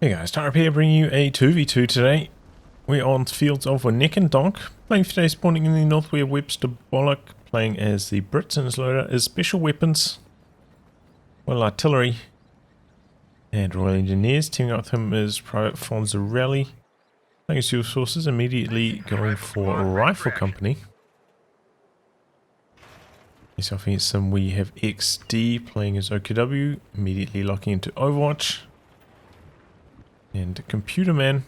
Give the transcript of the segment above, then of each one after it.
Hey guys, Tarp here bringing you a 2v2 today. We're on fields of Winnekendonk. Playing for today's spawning in the north, we have WebsterBolek playing as the Brits, and his loader is special weapons, well, artillery, and Royal Engineers. Teaming up with him is PvtFonzarelli. Playing as dual sources, immediately going for a rifle company. Yourself against him, we have XD playing as OKW, immediately locking into Overwatch. And Computer Man,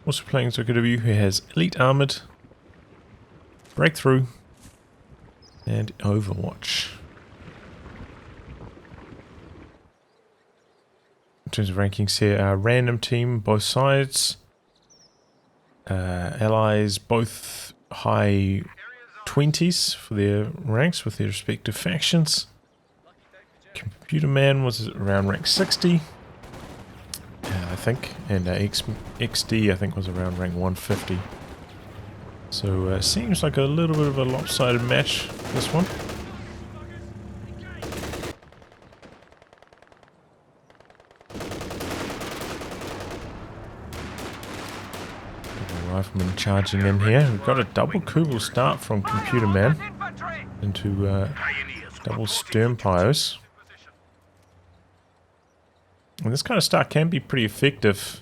also playing as OKW, who has Elite Armored, Breakthrough, and Overwatch. In terms of rankings here, our random team, both sides. Allies, both high 20s for their ranks with their respective factions. Computer Man was around rank 60. I think, and XD I think was around rank 150. So seems like a little bit of a lopsided match, this one. Rifleman charging in here. We've got a double Kubel start from Computer Man into double Sternpyos. And this kind of start can be pretty effective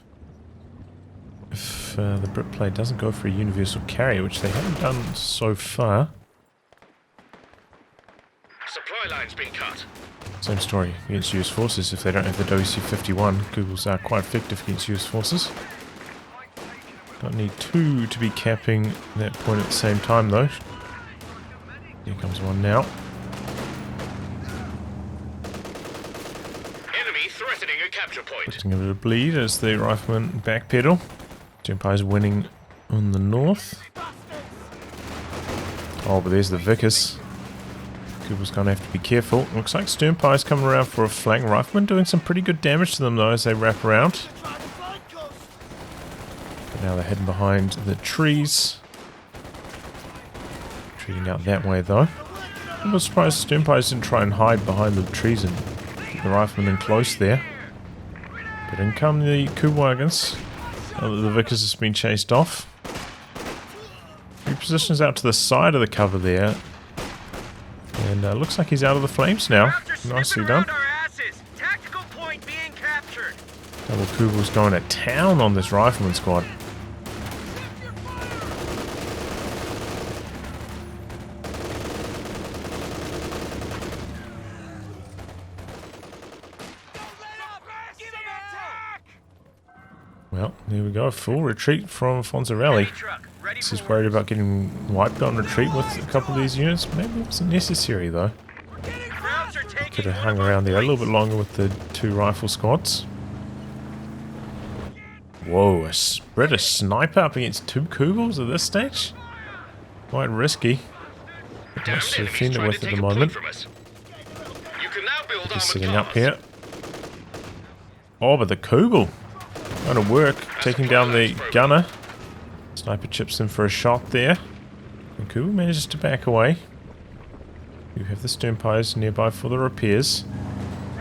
if the Brit play doesn't go for a universal carrier, which they haven't done so far. Supply line's been cut. Same story against US forces. If they don't have the WC-51, Kubels are quite effective against US forces. Don't need two to be capping that point at the same time though. Here comes one now. Putting a bit of bleed as the rifleman backpedal. Sternpyos winning on the north. Oh, but there's the Vickers. Kubel's going to have to be careful. Looks like Sternpyos coming around for a flank. Rifleman doing some pretty good damage to them though as they wrap around. But now they're heading behind the trees. Retreating out that way though. I was surprised Sternpyos didn't try and hide behind the trees and keep the rifleman in close there. But in come the Kubwagons. The Vickers has been chased off. Repositions out to the side of the cover there. And looks like he's out of the flames now. Nicely done. Double Kubel's going to town on this rifleman squad. Well, there we go. Full retreat from Fonzarelli. This is worried about getting wiped on retreat with a couple of these units. Maybe it wasn't necessary though. Could have hung around there a little bit longer with the two rifle squads. Whoa, a British sniper up against two Kubels at this stage? Quite risky. Much to defend it with at the moment. Just sitting up here. Oh, but the Kubel! Going to work, taking down the gunner. Sniper chips in for a shot there. And Kubel manages to back away. You have the Sternpyos nearby for the repairs.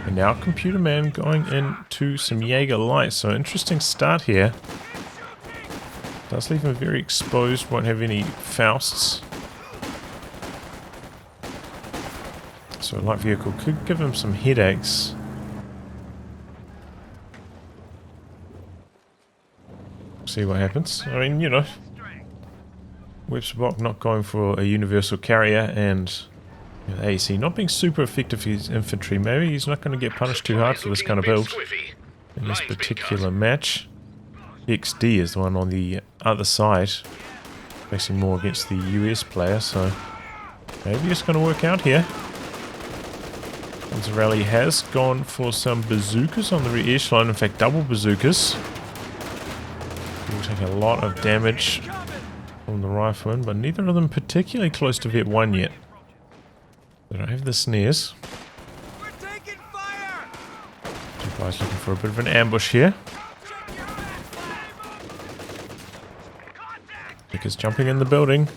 And now Computer Man going into some Jaeger light. So interesting start here. Does leave him very exposed, won't have any Fausts. So a light vehicle could give him some headaches. See what happens. I mean, you know, WebsterBolek not going for a universal carrier and you know, AC not being super effective for his infantry. Maybe he's not going to get punished too hard for this kind of build in this particular match. XD is the one on the other side, facing more against the US player, so maybe it's going to work out here. Fonzarelli has gone for some bazookas on the rear echelon, in fact double bazookas. Will take a lot of damage from the rifleman, but neither of them particularly close to Vet 1 yet. They don't have the snares. Two guys looking for a bit of an ambush here. Vickers jumping in the building.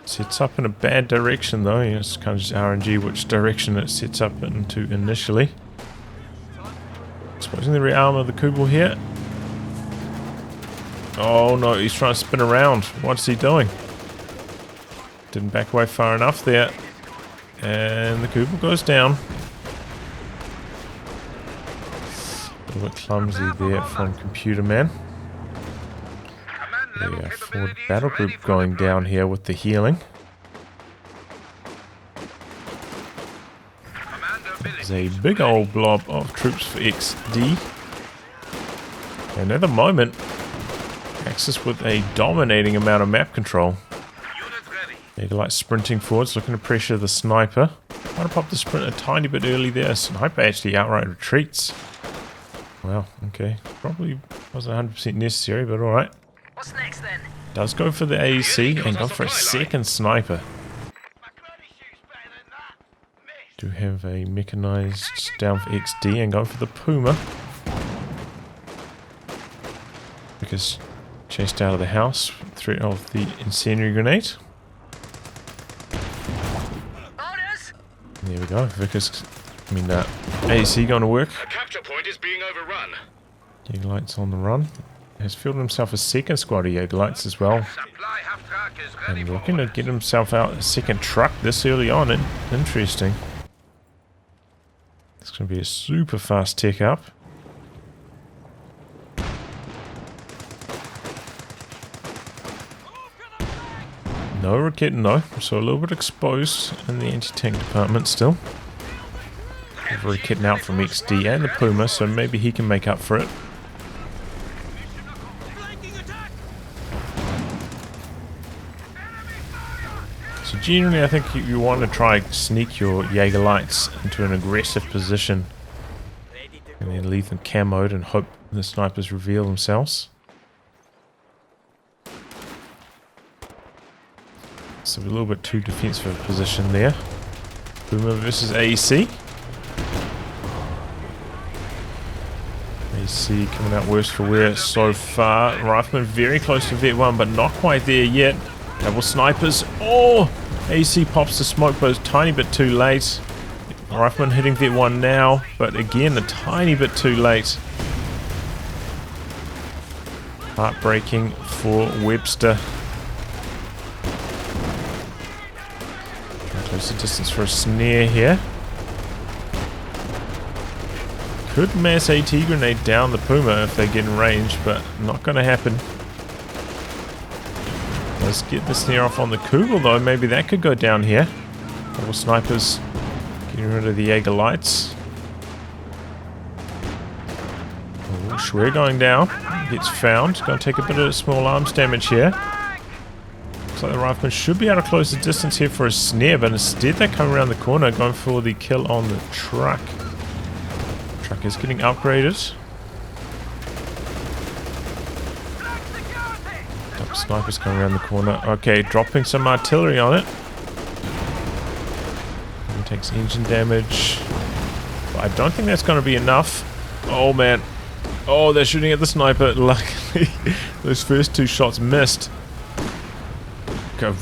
Sets up in a bad direction though. It's kind of just RNG which direction it sets up into initially. Exposing the rear arm of the Kubel here. Oh no, he's trying to spin around. What's he doing? Didn't back away far enough there. And the Cooper goes down. A little bit clumsy there from Computer Man. The forward battle group going down here with the healing. There's a big old blob of troops for XD. And at the moment, Axis with a dominating amount of map control. Like sprinting forwards, looking to pressure the sniper. Might have popped the sprint a tiny bit early there. Sniper actually outright retreats. Wow, okay. Probably wasn't 100% necessary, but alright. What's next then? Does go for the AEC and go for a second sniper. Do have a mechanized down for XD and going for the Puma. Because chased out of the house, threat of the incendiary grenade. There we go. AEC going to work. A capture point is being overrun. Jägerlights on the run. Has fielded himself a second squad of Jägerlights as well. And looking to get himself out a second truck this early on. Interesting. It's going to be a super fast tick up. No Raketen though, so a little bit exposed in the anti-tank department still. Raketen out from XD and the Puma, so maybe he can make up for it. So generally I think you want to try sneak your Jägerlights into an aggressive position and then leave them camoed and hope the snipers reveal themselves. So a little bit too defensive a position there. Puma versus AEC. AEC coming out worse for wear so far. Rifleman very close to Vet 1, but not quite there yet. Double snipers. Oh! AEC pops the smoke, but it's a tiny bit too late. Rifleman hitting Vet 1 now, but again, a tiny bit too late. Heartbreaking for Webster. Close the distance for a snare here. Could mass AT grenade down the Puma if they get in range, but not going to happen. Let's get the snare off on the Kugel though. Maybe that could go down here. Double snipers getting rid of the Jägerlights. Oh, Schwer going down. Gets found. Going to take a bit of small arms damage here. Looks like the Rifleman should be able to close the distance here for a snare, but instead they come around the corner going for the kill on the truck. Truck is getting upgraded. Double snipers coming around the corner. Okay, dropping some artillery on it. He takes engine damage. But I don't think that's going to be enough. Oh man. Oh, they're shooting at the sniper. Luckily, those first two shots missed.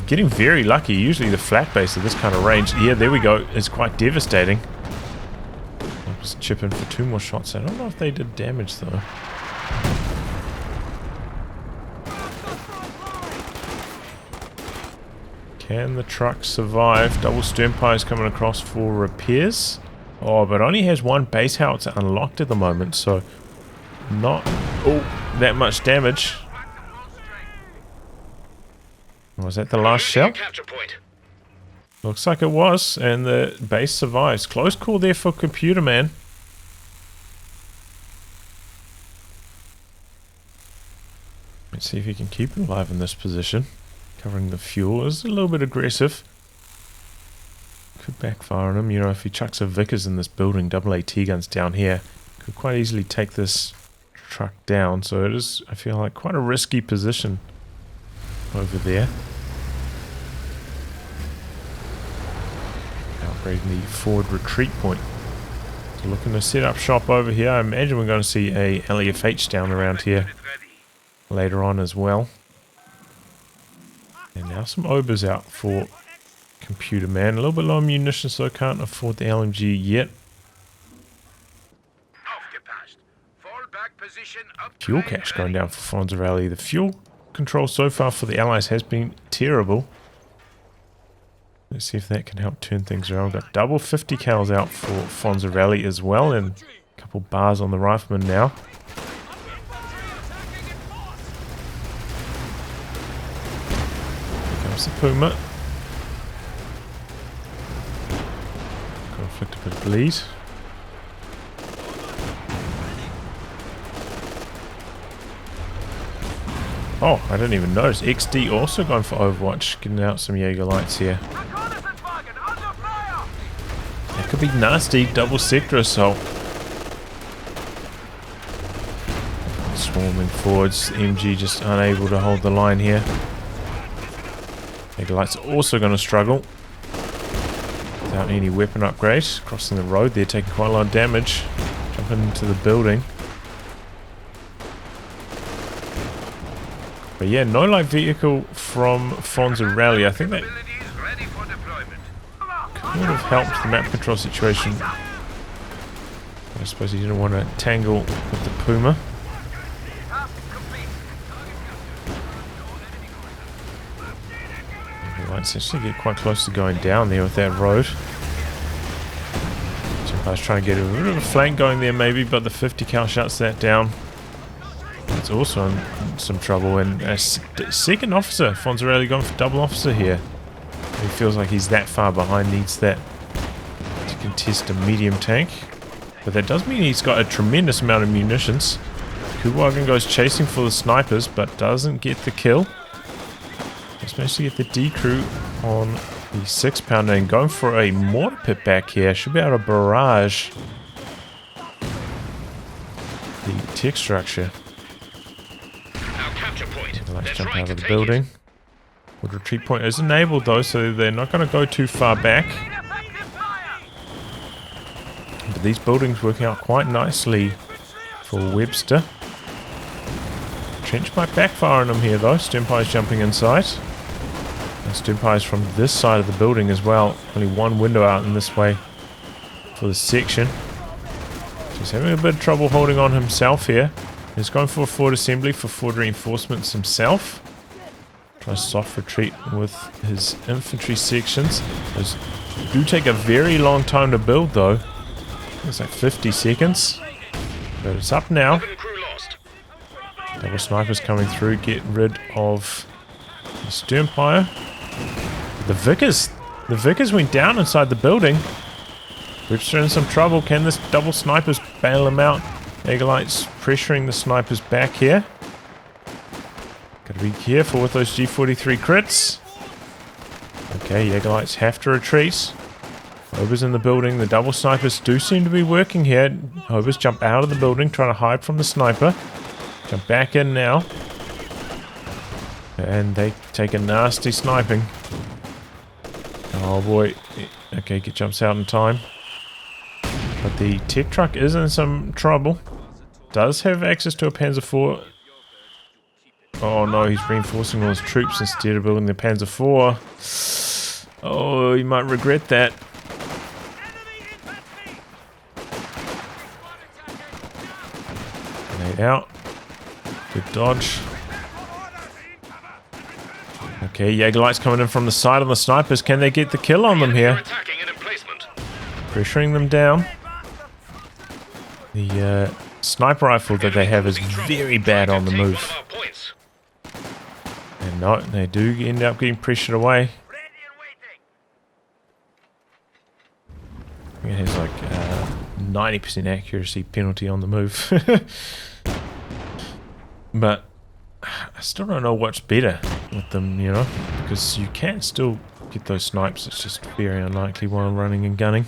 Getting very lucky. Usually the flat base at this kind of range, yeah, there we go, is quite devastating. I'll just chip in for 2 more shots. I don't know if they did damage though. Can the truck survive? Double Sternpires coming across for repairs. Oh, but only has 1 base howitzer unlocked at the moment, so not that much damage. Was that the last shell? Looks like it was, and the base survives. Close call there for Computer Man. Let's see if he can keep it alive in this position. Covering the fuel is a little bit aggressive. Could backfire on him. You know, if he chucks a Vickers in this building, double AT guns down here, could quite easily take this truck down. So it is, I feel like, quite a risky position over there. Upgrading the forward retreat point. So looking to set up shop over here. I imagine we're going to see a LEFH down around here later on as well. And now some Obers out for Computer Man. A little bit low on munitions, so can't afford the LMG yet. Fuel cache going down for Fonzarelli. The fuel control so far for the Allies has been terrible. Let's see if that can help turn things around. We've got double 50 cals out for Fonzarelli as well, and a couple bars on the rifleman now. Here comes the Puma. Got inflict a bit of bleed. Oh, I didn't even notice. XD also going for Overwatch, getting out some Jaeger lights here. That could be nasty. Double sector assault. Swarming forwards. MG just unable to hold the line here. Jaeger lights also going to struggle without any weapon upgrades. Crossing the road, they're taking quite a lot of damage. Jumping into the building. But yeah, no light vehicle from Fonzarelli. I think that could have helped the map control situation. I suppose he didn't want to tangle with the Puma. He might essentially get quite close to going down there with that road. I was trying to get a bit of a flank going there maybe, but the 50 cal shuts that down. It's also in some trouble, and a second officer, Fonzarelli going for double officer here. He feels like he's that far behind, needs that to contest a medium tank. But that does mean he's got a tremendous amount of munitions. Kuwagen goes chasing for the snipers, but doesn't get the kill. Just managed to get the D crew on the 6-pounder and going for a mortar pit back here. Should be able to barrage the tech structure. Let's jump out of the building. Wood retreat point is enabled though, so they're not going to go too far back. But these buildings working out quite nicely for Webster. Trench might backfire on them here though. Sternpie's jumping inside. And Sternpie's from this side of the building as well. Only one window out in this way for the section. He's having a bit of trouble holding on himself here. He's going for a forward assembly for forward reinforcements himself. Tries soft retreat with his infantry sections. Those do take a very long time to build though. It's like 50 seconds. But it's up now. Double snipers coming through. Get rid of the Sternpire. The Vickers went down inside the building. Webster in some trouble. Can this double snipers bail him out? Jaegerlights pressuring the snipers back here. Gotta be careful with those G43 crits. Okay, Jaegerlights have to retreat. Hober's in the building. The double snipers do seem to be working here. Hober's jump out of the building, trying to hide from the sniper. Jump back in now. And they take a nasty sniping. Oh boy. Okay, jumps out in time. But the tech truck is in some trouble. Does have access to a Panzer IV. Oh no, he's reinforcing all his troops instead of building the Panzer IV. Oh, you might regret that. Grenade out. Good dodge. Okay, Jaegerlight's coming in from the side on the snipers. Can they get the kill on them here? Pressuring them down. The sniper rifle that they have is very bad on the move. And no, they do end up getting pressured away. It has like 90% accuracy penalty on the move. But I still don't know what's better with them, you know, because you can still get those snipes. It's just very unlikely while running and gunning.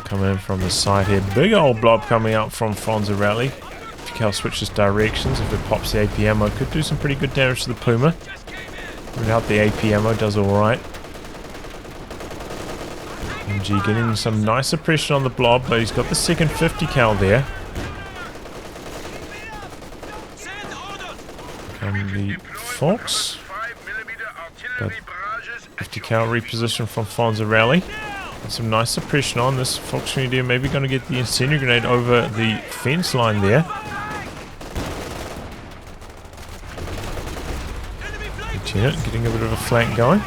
Coming in from the side here. Big old blob coming out from Fonzarelli. If Cal switches directions, if it pops the AP ammo, could do some pretty good damage to the Puma. Without the AP ammo, does alright. MG getting some nice suppression on the blob, but he's got the second 50 cal there. Come the Fox. But 50 cal reposition from Fonzarelli. Some nice suppression on this Volkswagen. Maybe going to get the incendiary grenade over the fence line there. Lieutenant getting a bit of a flank going.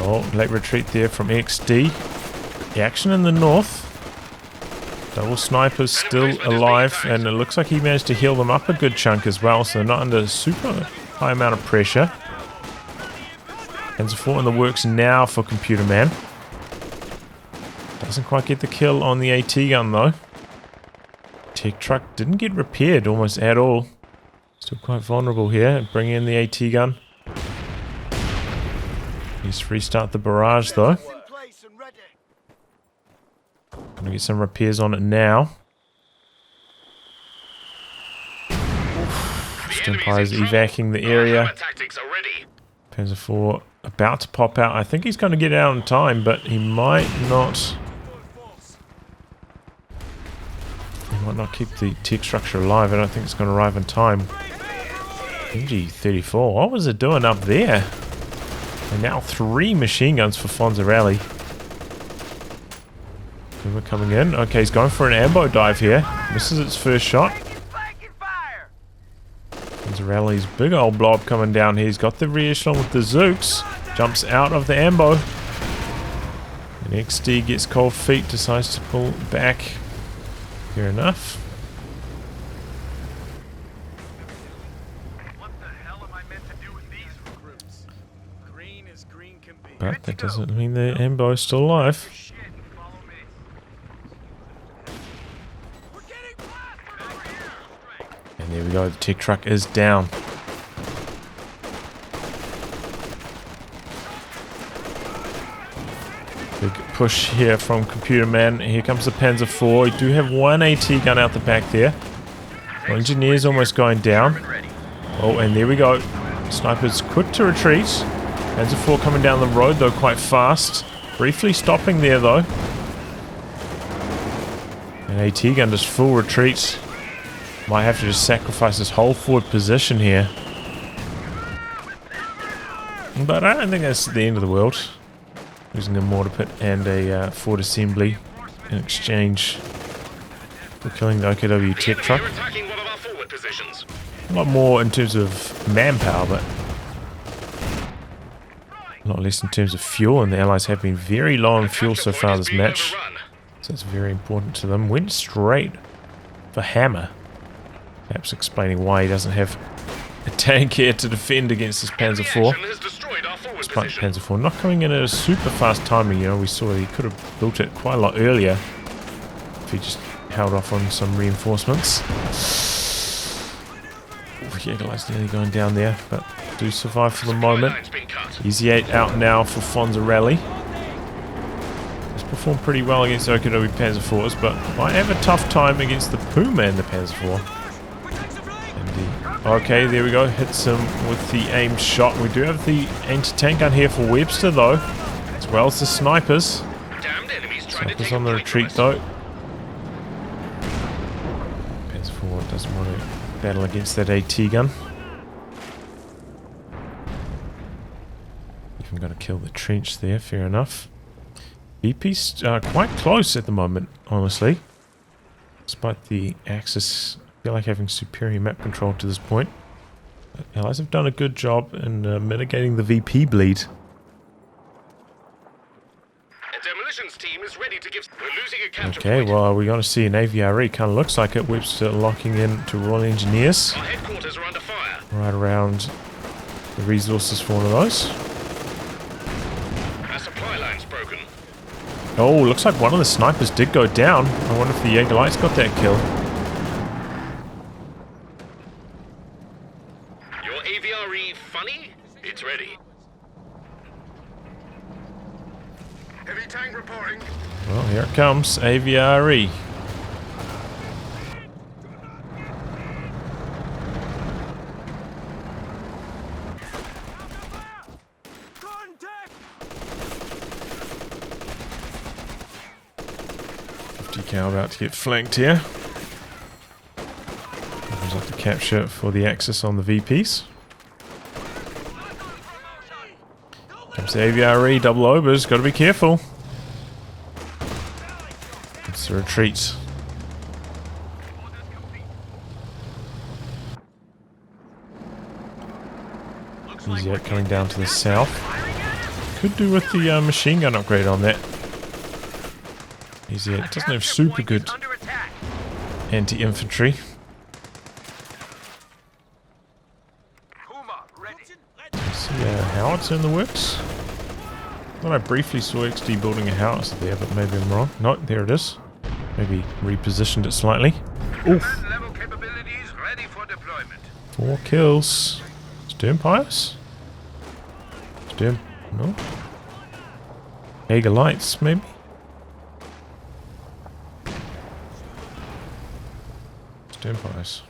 Oh, late retreat there from XD. The action in the north. Double snipers still alive, and it looks like he managed to heal them up a good chunk as well, so they're not under super high amount of pressure. Panzer IV in the works now for Computer Man. Doesn't quite get the kill on the AT gun though. Tech truck didn't get repaired almost at all. Still quite vulnerable here. Bring in the AT gun. Needs to restart the barrage though. Gonna get some repairs on it now. Stimpire's evacuating the area. Panzer IV about to pop out. I think he's going to get out in time, but he might not. He might not keep the tech structure alive. I don't think it's going to arrive in time. MG34, what was it doing up there? And now 3 machine guns for Fonzarelli. We're coming in. Okay, he's going for an ambo dive here. Misses its first shot. Fonzarelli's big old blob coming down here. He's got the rear echelon with the Zooks. Jumps out of the ambo. And XD gets cold feet, decides to pull back. Fair enough. What the hell am I meant to do with these recruits? Green is green can be. But that doesn't mean the ambo is still alive. And there we go, the tech truck is down. Big push here from Computer Man. Here comes the Panzer IV. You do have one AT gun out the back there. Well, engineer's almost going down. Oh, and there we go. Snipers quick to retreat. Panzer IV coming down the road though quite fast. Briefly stopping there though. An AT gun just full retreat. Might have to just sacrifice his whole forward position here. But I don't think that's the end of the world. Using a mortar pit and a Ford assembly in exchange for killing the OKW tech truck. A lot more in terms of manpower, but a lot less in terms of fuel, and the Allies have been very low on fuel so far this match. So it's very important to them. Went straight for Hammer. Perhaps explaining why he doesn't have a tank here to defend against this Panzer IV. Despite the Panzer IV not coming in at a super fast timing, you know, we saw he could have built it quite a lot earlier if he just held off on some reinforcements. Jägerlight's nearly going down there, but do survive for the moment. Easy 8 out now for Fonzarelli. He's performed pretty well against the OKW Panzer IVs, but might have a tough time against the Puma and the Panzer IV. Okay, there we go. Hits him with the aimed shot. We do have the anti-tank gun here for Webster, though, as well as the snipers. Snipers on the retreat, though. Panzer IV doesn't want to battle against that AT gun. Even going to kill the trench there, fair enough. VP's quite close at the moment, honestly. Despite the Axis, I feel like having superior map control to this point. But Allies have done a good job in mitigating the VP bleed. Demolitions team is ready to give. We're losing a capture Okay, point. well, we're going to see an AVRE. Kind of looks like it. Webster locking in to Royal Engineers. Our headquarters are under fire. Right around the resources for one of those. Our supply line's broken. Oh, looks like one of the snipers did go down. I wonder if the Jägerlight's got that kill. Your AVRE funny? It's ready. Heavy tank reporting. Well, here it comes. AVRE. Cal about to get flanked here. Comes up the capture for the Axis on the VPs. Comes Comes the AVRE, double overs, gotta be careful. It's a retreat. Easy out coming down to the south. Could do with the machine gun upgrade on that. Easy out doesn't have super good anti-infantry. See a howitzer in the works. I thought I briefly saw XD building a howitzer there, but maybe I'm wrong. No, there it is. Maybe repositioned it slightly. Oof. 4 kills. Sturmpires? Sturm? No? Jaeger lights, maybe? Sturmpires.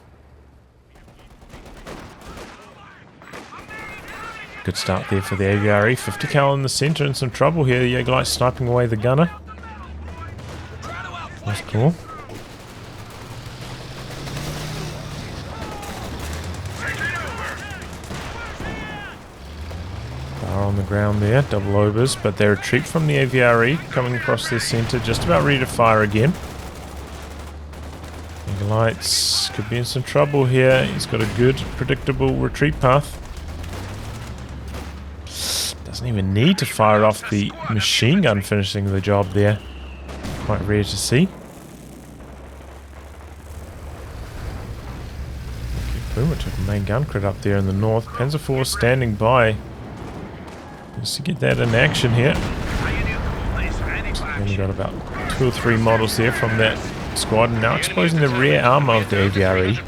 Good start there for the AVRE. 50 cal in the center, in some trouble here. The Jaeger lights sniping away the gunner. That's cool. On the ground there, double overs, but they retreat from the AVRE, coming across their center, just about ready to fire again. Jaeger lights could be in some trouble here. He's got a good, predictable retreat path. Doesn't even need to fire off the machine gun, finishing the job there. Quite rare to see. Puma took a main gun crit up there in the north. Panzer IV standing by. Just to get that in action here. Only got about 2 or 3 models there from that squad, and now exposing the rear armor of the AVRE.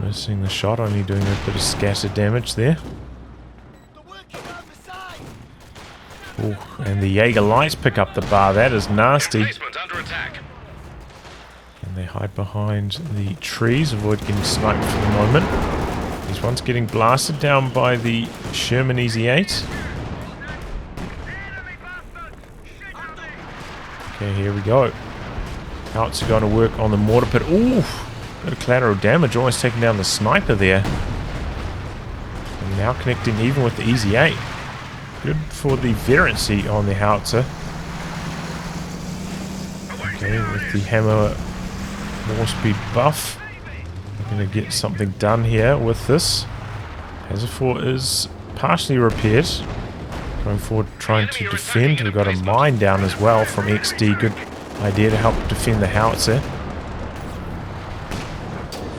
Missing the shot, only doing a bit of scatter damage there. Ooh, and the Jaeger lights pick up the bar. That is nasty. And they hide behind the trees, avoid getting sniped for the moment. These ones getting blasted down by the Sherman Easy 8. Okay, here we go. Howitzer going to work on the mortar pit. Ooh! Bit of collateral damage, almost taking down the sniper there. And now connecting even with the Easy 8. Good for the veterancy on the howitzer. Okay, with the hammer more speed buff. We're going to get something done here with this. Panzer IV is partially repaired. Going forward, trying to defend. We've got a mine down as well from XD. Good idea to help defend the howitzer.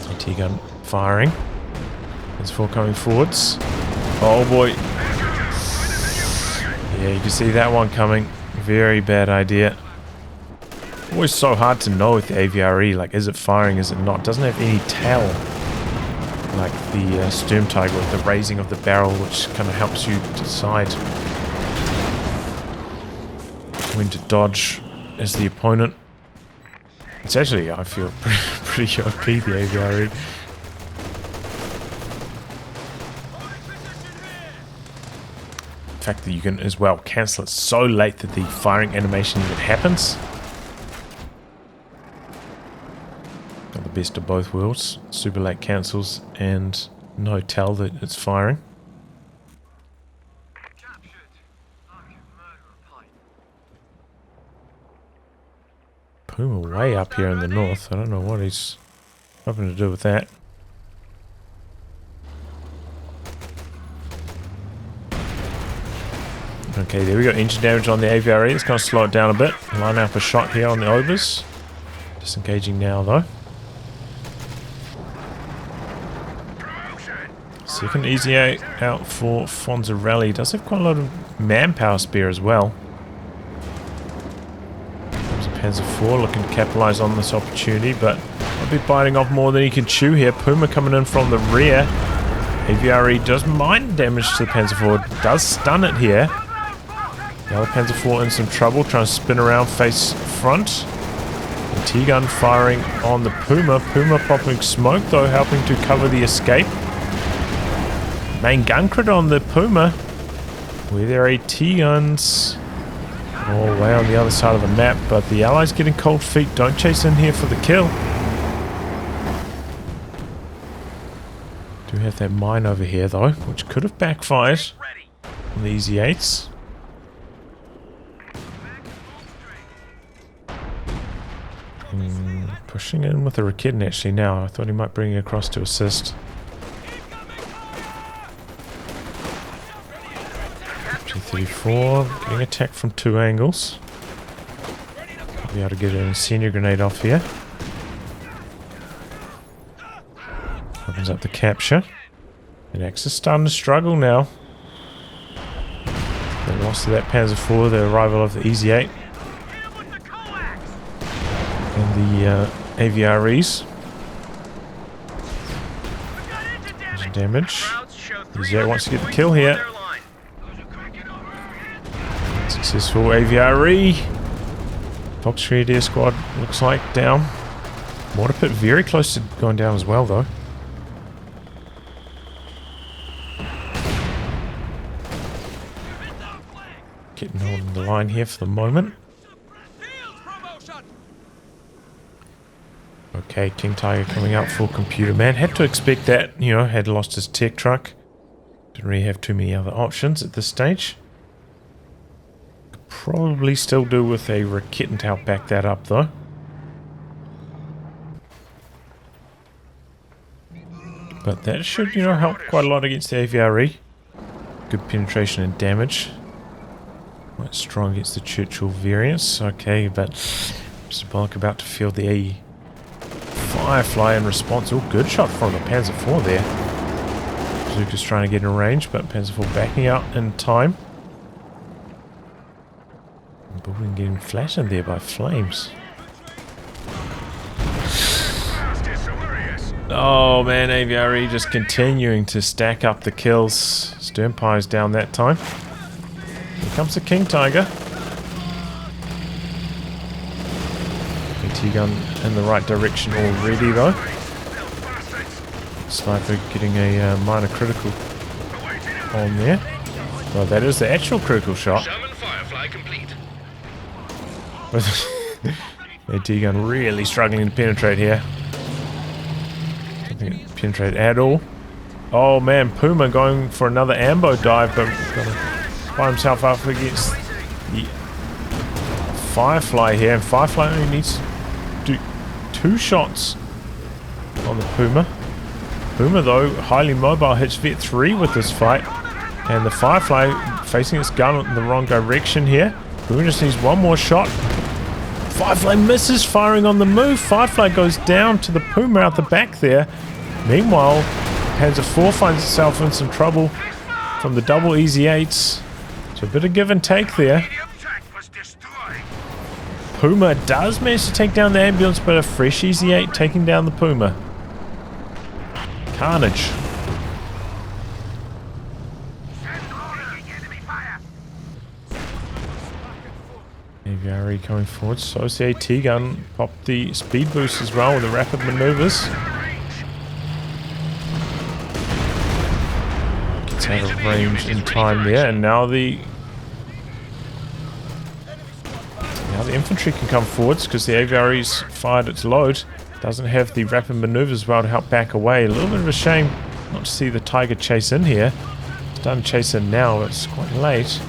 AT gun firing. Panzer IV coming forwards. Oh boy. Yeah, you can see that one coming. Very bad idea. Always so hard to know with the AVRE, like is it firing, is it not? Doesn't have any tail like the Sturm Tiger with the raising of the barrel, which kind of helps you decide when to dodge as the opponent. It's actually, I feel, pretty OP, the AVRE. The fact that you can as well cancel it so late that the firing animation even happens. Got the best of both worlds. Super late cancels and no tell that it's firing. Puma way up here in the north. I don't know what he's hoping to do with that. Okay, there we go. Engine damage on the AVRE. It's going to slow it down a bit. Line up a shot here on the overs. Disengaging now though. Second easy out for Fonzarelli. Does have quite a lot of manpower spare as well. There's a Panzer IV looking to capitalize on this opportunity, but I'll be biting off more than he can chew here. Puma coming in from the rear. AVRE does mine damage to the Panzer IV. Does stun it here. The other Panzer IV in some trouble, trying to spin around face front. The T-gun firing on the Puma. Puma popping smoke though, helping to cover the escape. Main gun crit on the Puma with their AT guns all the way on the other side of the map, but the Allies getting cold feet. Don't chase in here for the kill. Do Do have that mine over here though, which could have backfired on the Easy 8s. Pushing in with the Rakitten actually now. I thought he might bring it across to assist. G34 getting attacked from 2 angles. Be able to get a senior grenade off here. Opens up the capture. And Axis starting to struggle now. They lost to that Panzer IV, the arrival of the Easy 8. And the AVREs. There's damage. Easy 8 wants to get the kill here. Successful AVRE. Fox Air Squad looks like down. Mortar pit very close to going down as well though. Getting on the line here for the moment. Okay, King Tiger coming out full computer man. Had to expect that, you know, had lost his tech truck. Didn't really have too many other options at this stage. Could probably still do with a Rakitten to help back that up though. But that should, you know, help quite a lot against the AVRE. Good penetration and damage. Quite strong against the Churchill variants. Okay, but WebsterBolek about to field the Firefly in response. Oh, good shot from the Panzer IV there. Bazooka's trying to get in range, but Panzer IV backing out in time. Building getting flattened there by flames. Oh man, AVRE just continuing to stack up the kills. Sternpire's down that time. Here comes the King Tiger. AT gun in the right direction already though. Sniper getting a minor critical on there. Well, that is the actual critical shot. Sherman Firefly complete. AT gun really struggling to penetrate here. Don't think it penetrated at all. Oh man, Puma going for another ambo dive, but gonna find himself up against the Firefly here, and Firefly only needs to do 2 shots on the Puma. Puma though, highly mobile, hits Vet 3 with this fight, and the Firefly facing its gun in the wrong direction here. Puma just needs 1 more shot. Firefly misses, firing on the move. Firefly goes down to the Puma out the back there. Meanwhile, Panzer IV finds itself in some trouble from the double Easy 8s. So a bit of give and take there. Puma does manage to take down the ambulance, but a fresh Easy 8 taking down the Puma. Carnage. AVRE coming forward, so is the AT gun. Popped the speed boost as well with the rapid maneuvers. Gets out of range in time there, and now the infantry can come forwards because the AVRE's fired its load. Doesn't have the rapid maneuvers as well to help back away. A little bit of a shame not to see the Tiger chase in here. Starting to chase in now, but it's quite late.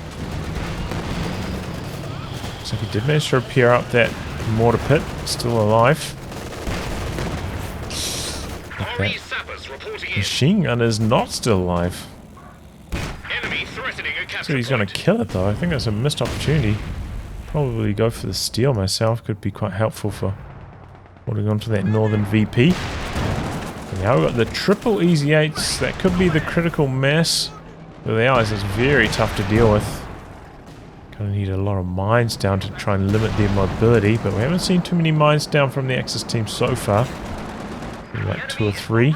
So he did manage to repair up that mortar pit, still alive. That machine gun is not still alive. So he's going to kill it though. I think that's a missed opportunity. Probably go for the steal myself, could be quite helpful for holding on to that northern VP. And now we've got the triple Easy 8s, that could be the critical mass. With the Allies, it's very tough to deal with. Gonna need a lot of mines down to try and limit their mobility, but we haven't seen too many mines down from the Axis team so far. Maybe like 2 or 3.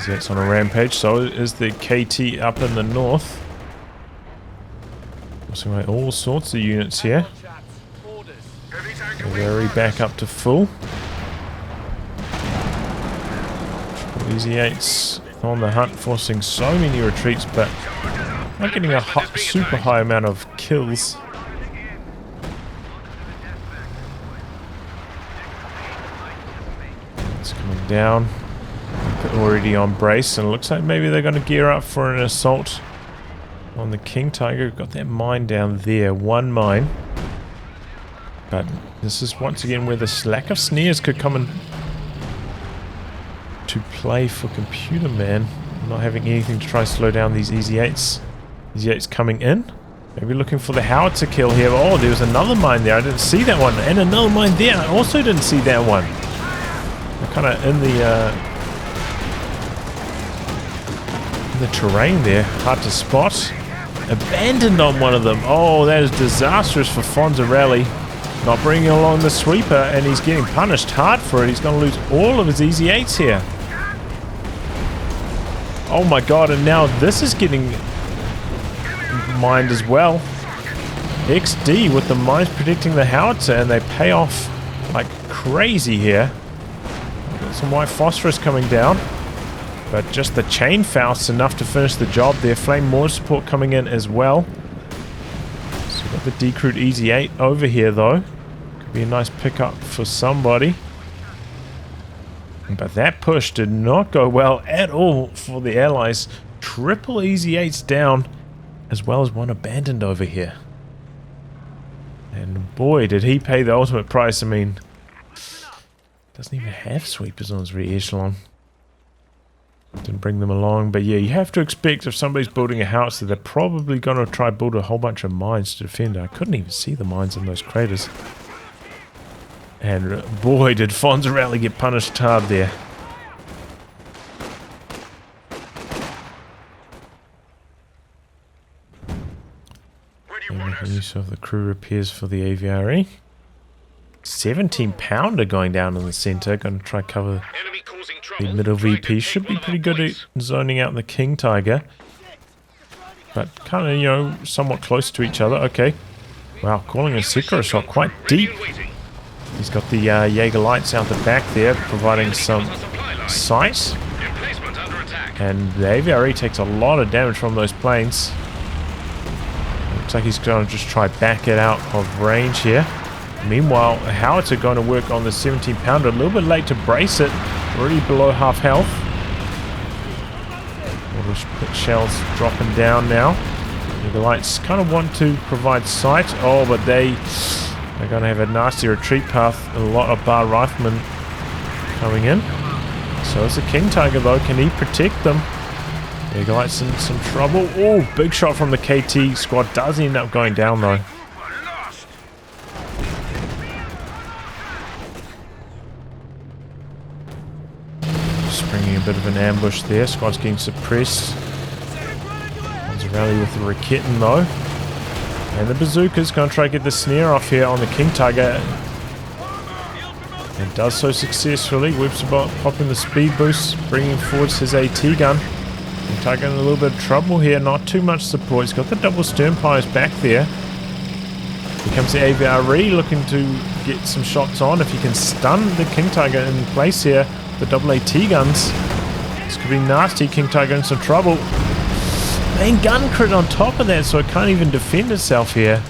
That's on a rampage, so is the KT up in the north. Also all sorts of units here. Very back up to full. Easy 8s on the hunt, forcing so many retreats, but not getting a super high amount of kills. down. Already on brace, and it looks like maybe they're going to gear up for an assault on the King Tiger. We've got that mine down there, one mine. But this is once again where this lack of snares could come in to play for Computer Man. Not having anything to try to slow down these Easy 8s. Easy 8s coming in. Maybe looking for the howitzer kill here. Oh, there was another mine there. I didn't see that one. And another mine there. I also didn't see that one. They're kind of in the terrain there. Hard to spot. Abandoned on one of them. Oh, that is disastrous for Fonzarelli. Not bringing along the sweeper, and he's getting punished hard for it. He's going to lose all of his Easy 8s here. Oh my god, and now this is getting mined as well. XD with the mines predicting the howitzer, and they pay off like crazy here. Got some white phosphorus coming down, but just the chain Faust's enough to finish the job there. Flame mortar support coming in as well. So we've got the decrewed Easy 8 over here though. Could be a nice pickup for somebody. But that push did not go well at all for the Allies. Triple Easy 8s down, as well as one abandoned over here. And boy, did he pay the ultimate price. I mean, doesn't even have sweepers on his rear echelon. Didn't bring them along, but yeah, you have to expect if somebody's building a house that they're probably going to try build a whole bunch of mines to defend it. I couldn't even see the mines in those craters. And boy, did Fonzarelli get punished hard there. Making use of the crew repairs for the AVRE. 17-pounder going down in the center. Going to try cover the middle VP. Should be pretty good at zoning out the King Tiger. But kind of, you know, somewhat close to each other. Okay. Wow, calling a Sekiro shot quite deep. He's got the Jaeger lights out the back there, providing some sight. And the AVRE takes a lot of damage from those planes. Looks like he's going to just try back it out of range here. Meanwhile, howitzer going to work on the 17-pounder. A little bit late to brace it. Already below half health. All the shells dropping down now. The lights kind of want to provide sight. Oh, but they're going to have a nasty retreat path. A lot of bar riflemen coming in. So it's a King Tiger though. Can he protect them? The lights in some trouble. Oh, big shot from the KT squad. Does end up going down though. Springing a bit of an ambush there. Squad's getting suppressed. Fonzarelli with the Raketen though. And the bazooka's going to try to get the snare off here on the King Tiger. And does so successfully. WebsterBolek popping the speed boost, bringing forward his AT gun. King Tiger in a little bit of trouble here. Not too much support. He's got the double stern pies back there. Here comes the AVRE looking to get some shots on. If he can stun the King Tiger in place here, the double AT guns. This could be nasty. King Tiger in some trouble. Main gun crit on top of that, so it can't even defend itself here.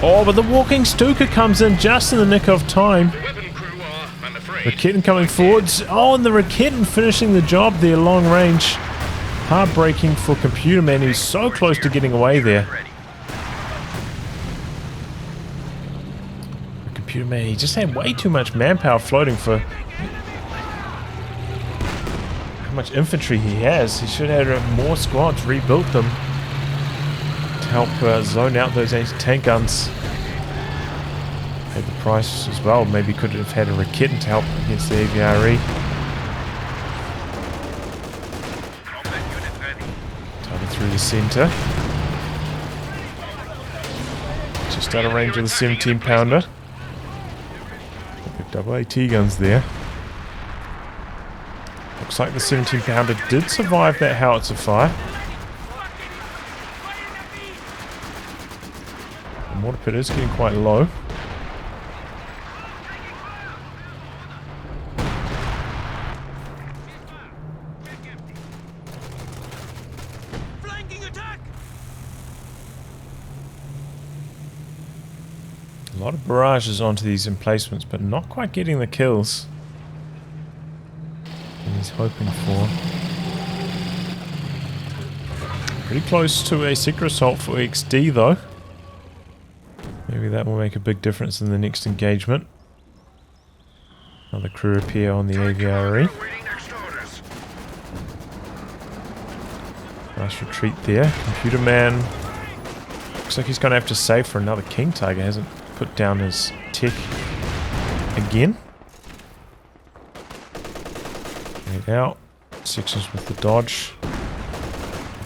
Oh, but the walking Stuka comes in just in the nick of time. Raketen coming forwards. Oh, and the Raketen finishing the job there, long range. Heartbreaking for Computer Man, who's so close to getting away there. Computer Man, he just had way too much manpower floating for how much infantry he has. He should have had more squads, rebuilt them to help zone out those anti-tank guns. Paid the price as well. Maybe could have had a Raketen to help against the AVRE. Target through the center. Just out of range of the 17-pounder. Double AT guns there. Looks like the 17-pounder did survive that howitzer fire. The mortar pit is getting quite low. A lot of barrages onto these emplacements, but not quite getting the kills he's hoping for. Pretty close to a secret assault for XD though. Maybe that will make a big difference in the next engagement. Another crew appear on the AVRE. Nice retreat there. Computer man looks like he's going to have to save for another King Tiger. Hasn't put down his tech again. Right out. Sections with the dodge.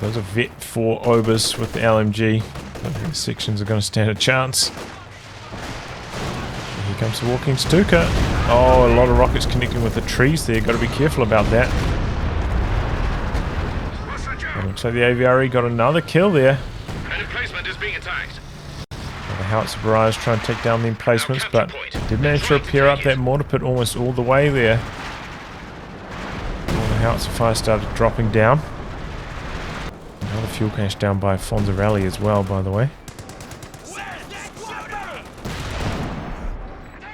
Those are vet 4 obers with the LMG. I don't think the sections are going to stand a chance. Here comes the walking Stuka. Oh, a lot of rockets connecting with the trees there. Got to be careful about that. And looks like the AVRE got another kill there. An emplacement is being attacked. The howitzer barrage trying to take down the emplacements, but did manage to repair up that mortar pit almost all the way there. All the howitzer fire started dropping down. Another fuel cache down by Fonzarelli as well, by the way.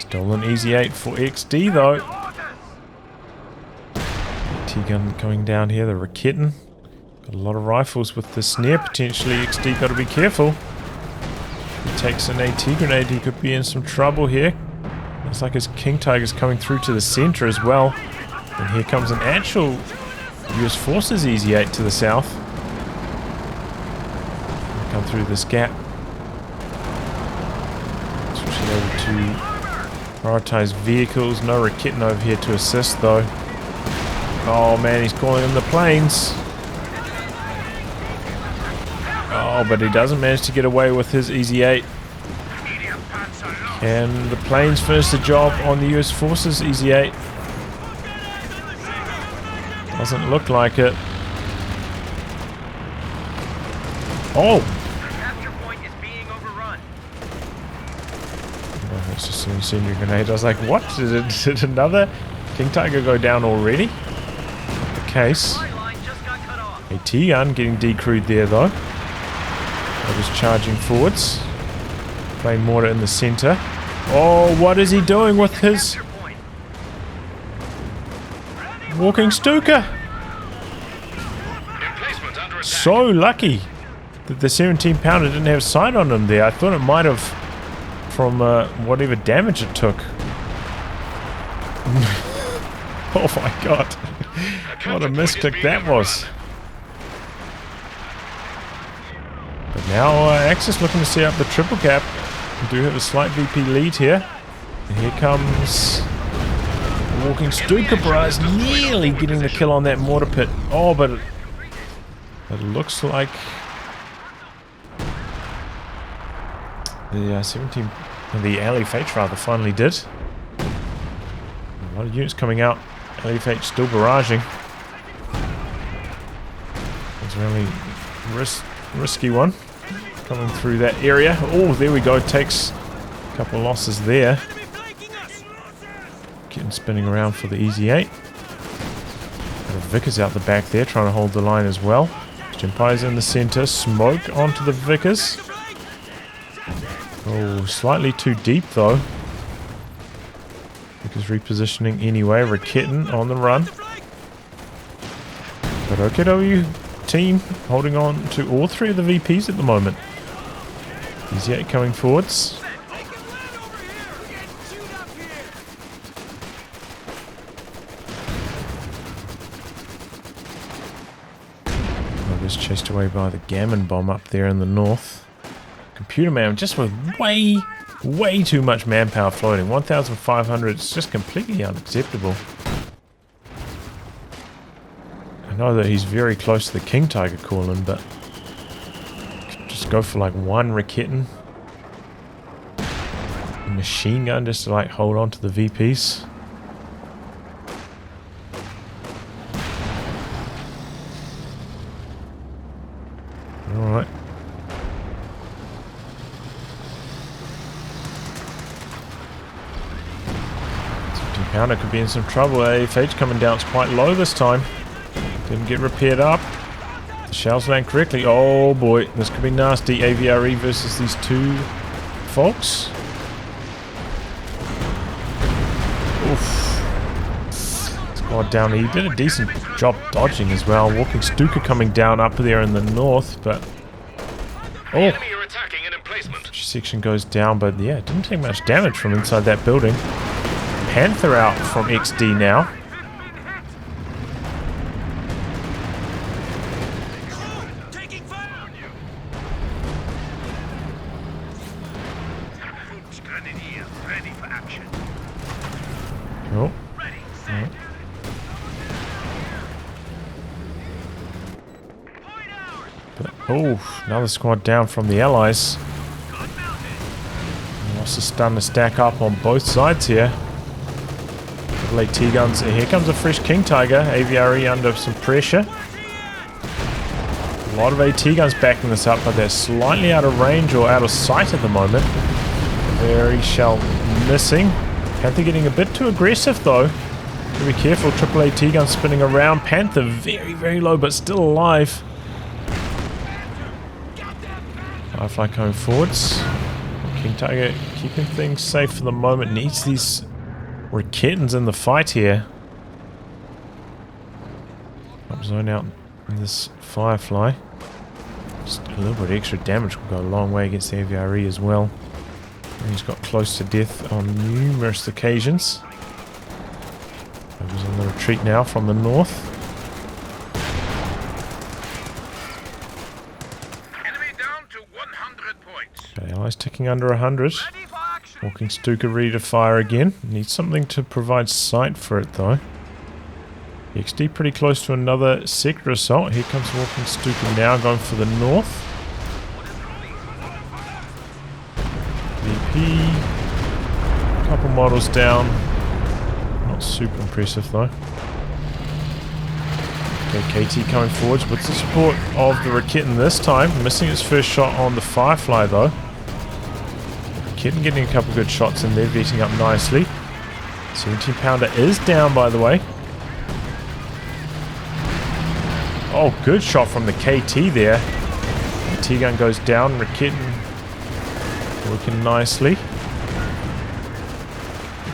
Stolen Easy 8 for XD though. T-gun going down here, the Raketen. Got a lot of rifles with the snare potentially. XD got to be careful. If he takes an AT grenade, he could be in some trouble here. Looks like his King Tiger's coming through to the center as well. And here comes an actual US Forces Easy 8 to the south. Come through this gap. Switching over to prioritize vehicles. No Raketen over here to assist though. Oh man, he's calling in the planes. Oh, but he doesn't manage to get away with his Easy 8. Can the planes finish the job on the US Forces Easy 8? Doesn't look like it. Oh! It's just a senior grenade. I was like, what? Did another King Tiger go down already? Not the case. A T-gun getting decrewed there though. I was charging forwards. Playing mortar in the center. Oh, what is he doing with his walking Stuka? So lucky that the 17 pounder didn't have sight on him there. I thought it might have from whatever damage it took. Oh my god. What a misclick that was. But now Axis looking to set up the triple cap. We do have a slight VP lead here. And here comes the walking Stuka Braz, nearly getting the kill on that mortar pit. Oh, but it looks like the 17, the LFH rather, finally did. A lot of units coming out. LFH still barraging. It's a really risky one. Coming through that area. Oh, there we go. Takes a couple of losses there. Getting spinning around for the Easy 8. The Vickers out the back there, trying to hold the line as well. Empire's in the center. Smoke onto the Vickers. Oh, slightly too deep though. Vickers repositioning anyway. Raketen on the run. But OKW team holding on to all three of the VPs at the moment. Easy 8 coming forwards. Just chased away by the Gammon bomb up there in the north. Computer man just with way too much manpower floating. 1,500, it's just completely unacceptable. I know that he's very close to the King Tiger calling, but just go for like one Raketen. Machine gun just to like hold on to the VPs. Alright. Pounder could be in some trouble. AFH coming down. It's quite low this time. Didn't get repaired up. The shells land correctly. Oh boy, this could be nasty. AVRE versus these two folks. Oof. Squad down. He did a decent job dodging as well. Walking Stuka coming down up there in the north, but... The enemy are attacking an emplacement. Section goes down, but yeah, it didn't take much damage from inside that building. Panther out from XD now. Oh. Oh. But, oh, another squad down from the Allies. Lost a stun to stack up on both sides here. Late T-guns. Here comes a fresh King Tiger. AVRE under some pressure. A lot of AT guns backing this up, but they're slightly out of range or out of sight at the moment. Very shell missing. Panther getting a bit too aggressive though. Be careful, triple AT gun spinning around. Panther very, very low, but still alive. Firefly coming forwards. King Tiger keeping things safe for the moment. Needs these Raketans in the fight here. Up zone out in this Firefly. Just a little bit extra damage will go a long way against the AVRE as well. And he's got close to death on numerous occasions. He's on the retreat now from the north. Enemy down to 100 points. Okay, Allies ticking under 100. Walking Stuka ready to fire again. Needs something to provide sight for it though. XD pretty close to another sector assault. Here comes Walking Stuka now going for the north. VP. Couple models down. Not super impressive though. Okay, KT coming forwards with the support of the Raketan this time. Missing its first shot on the Firefly though. Raketan getting a couple good shots in there, vetting up nicely. 17 pounder is down by the way. Oh, good shot from the KT there. The T-gun goes down, Raketan working nicely.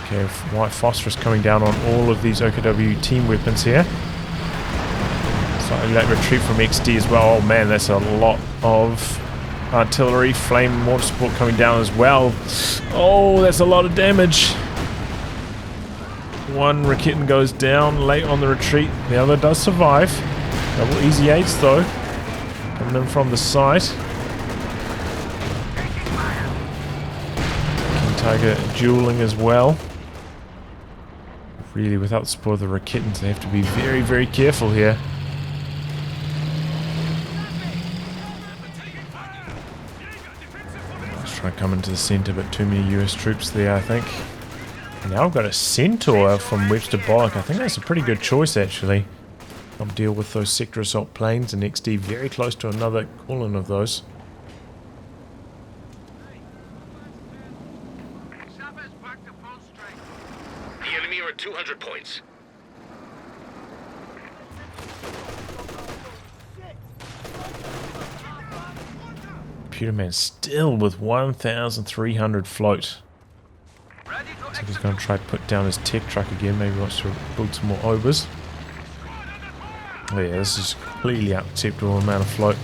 Okay, white phosphorus coming down on all of these OKW team weapons here. Slightly late retreat from XD as well. Oh man, that's a lot of artillery, flame, mortar support coming down as well. Oh, that's a lot of damage. One Raketan goes down late on the retreat. The other does survive. Double easy 8s though. Coming in from the side. King Tiger dueling as well. Really, without the support of the Raketans, they have to be very, very careful here. Let's try and come into the center, but too many US troops there, I think. Now I've got a Centaur from WebsterBolek. I think that's a pretty good choice, actually. I'll deal with those sector assault planes and XD very close to another call-in of those. The enemy are at 200 points. Pewterman still with 1,300 float. So he's going to try to put down his tech truck again. Maybe he wants to build some more overs. Oh yeah, this is completely unacceptable amount of float.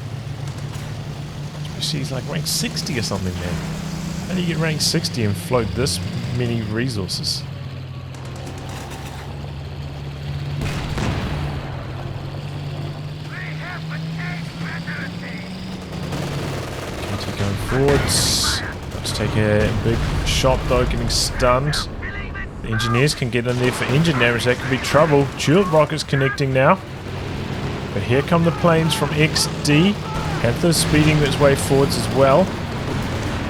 You see, he's like rank 60 or something, man. How do you get rank 60 and float this many resources? KT going forwards. Let's take a big shot though, getting stunned. The engineers can get in there for engine damage. That could be trouble. Tulip rockets connecting now. But here come the planes from XD. Panther's speeding its way forwards as well.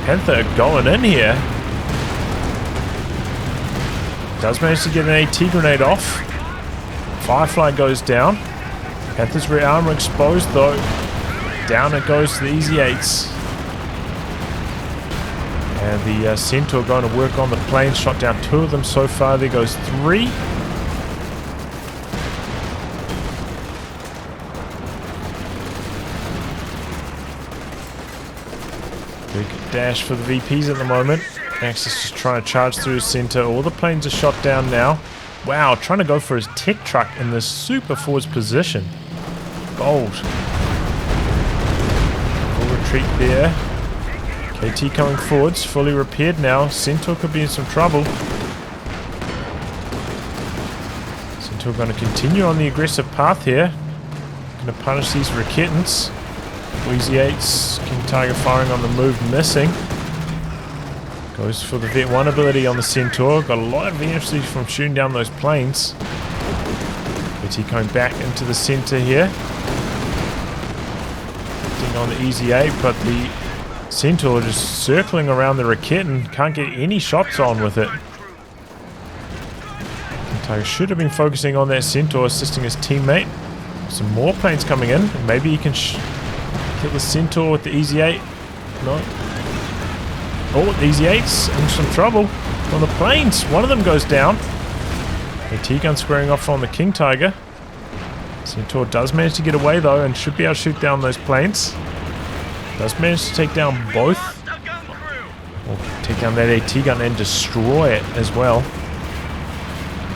Panther going in here. Does manage to get an AT grenade off. Firefly goes down. Panther's rear armor exposed though. Down it goes to the easy 8s. And the Centaur going to work on the planes. Shot down 2 of them so far. There goes 3. Big dash for the VPs at the moment. Axis just trying to charge through the center. All the planes are shot down now. Wow, trying to go for his tech truck in this super forwards position. Gold. Full retreat there. KT coming forwards, fully repaired now. Centaur could be in some trouble. Centaur going to continue on the aggressive path here. Going to punish these Raketans. Easy 8s, King Tiger firing on the move, missing. Goes for the Vet 1 ability on the Centaur. Got a lot of energy from shooting down those planes. KT coming back into the center here. Hitting on the Easy 8, but the Centaur just circling around the Raketan. Can't get any shots on with it. King Tiger should have been focusing on that Centaur, assisting his teammate. Some more planes coming in. Maybe he can kill the Centaur with the Easy 8. No. Oh, the Easy 8's in some trouble on the planes. One of them goes down. A T-gun squaring off on the King Tiger. Centaur does manage to get away though and should be able to shoot down those planes. Does manage to take down both. Or take down that AT gun and destroy it as well.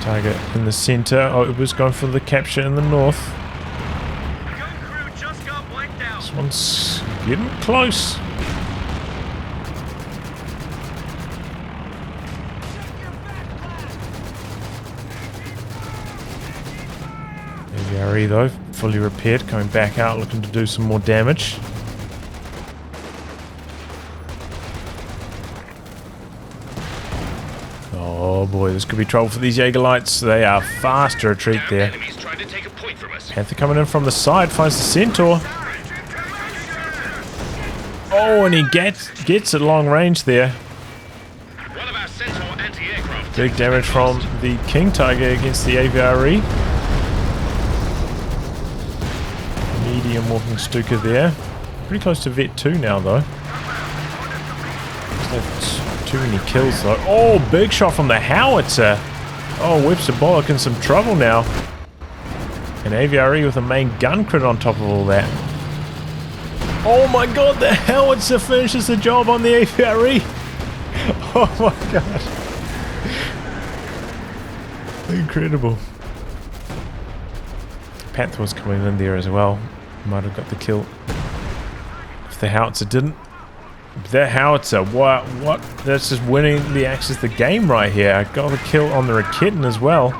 Tiger in the center. Oh, it was going for the capture in the north. This one's getting close. AVRE though, fully repaired, coming back out looking to do some more damage. Oh boy, this could be trouble for these Jaegerlights. They are fast to retreat there. Panther coming in from the side, finds the Centaur. Oh, and he gets at long range there. Big damage from the King Tiger against the AVRE. Medium walking Stuka there. Pretty close to Vet 2 now though. Too many kills though. Oh, big shot from the howitzer. Oh, WebsterBolek in some trouble now. And AVRE with a main gun crit on top of all that. Oh my god, the howitzer finishes the job on the AVRE. Oh my god. Incredible. Panther was coming in there as well. Might have got the kill if the howitzer didn't. That howitzer, what? That's just winning the Axis the game right here. I got a kill on the Raketan as well.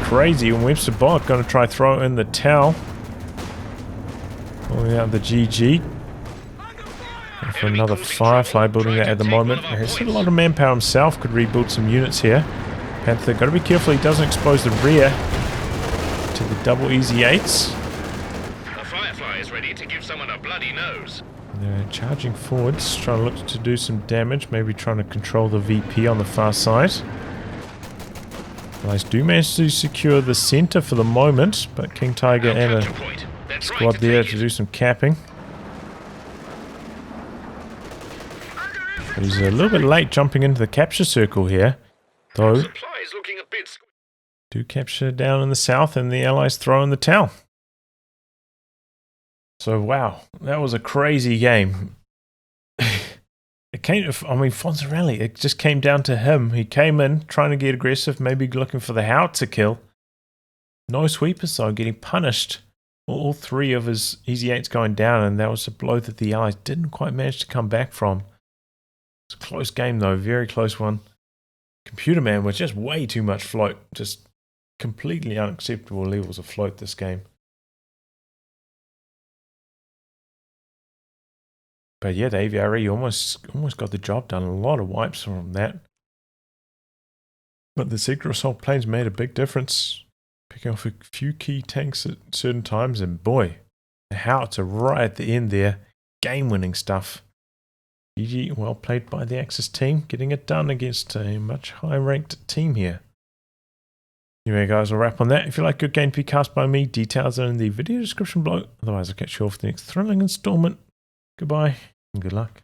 Crazy. And WebsterBolek going to try throw in the towel. Pulling out the GG. And for another Firefly, building that at the moment. He's got a lot of manpower himself. Could rebuild some units here. Panther, got to be careful he doesn't expose the rear to the double Easy 8s. The Firefly is ready to give someone a bloody nose. They're charging forwards, trying to look to do some damage, maybe trying to control the VP on the far side. Allies do manage to secure the center for the moment, but King Tiger and a squad there to do some capping. But he's a little bit late jumping into the capture circle here, though. Do capture down in the south and the Allies throw in the towel. So wow, that was a crazy game. It came, I mean, Fonzarelli, it just came down to him. He came in trying to get aggressive, maybe looking for the howitzer kill. No sweepers though, getting punished. All three of his Easy 8s going down, and that was a blow that the Allies didn't quite manage to come back from. It's a close game though, very close one. Computer Man was just way too much float, just completely unacceptable levels of float this game. But yeah, the AVRE almost got the job done. A lot of wipes from that. But the sector assault planes made a big difference. Picking off a few key tanks at certain times, and boy, the howitzer right at the end there. Game-winning stuff. GG, well played by the Axis team, getting it done against a much higher-ranked team here. Anyway guys, I'll wrap on that. If you like good gameplay cast by me, details are in the video description below. Otherwise, I'll catch you off the next thrilling installment. Goodbye and good luck.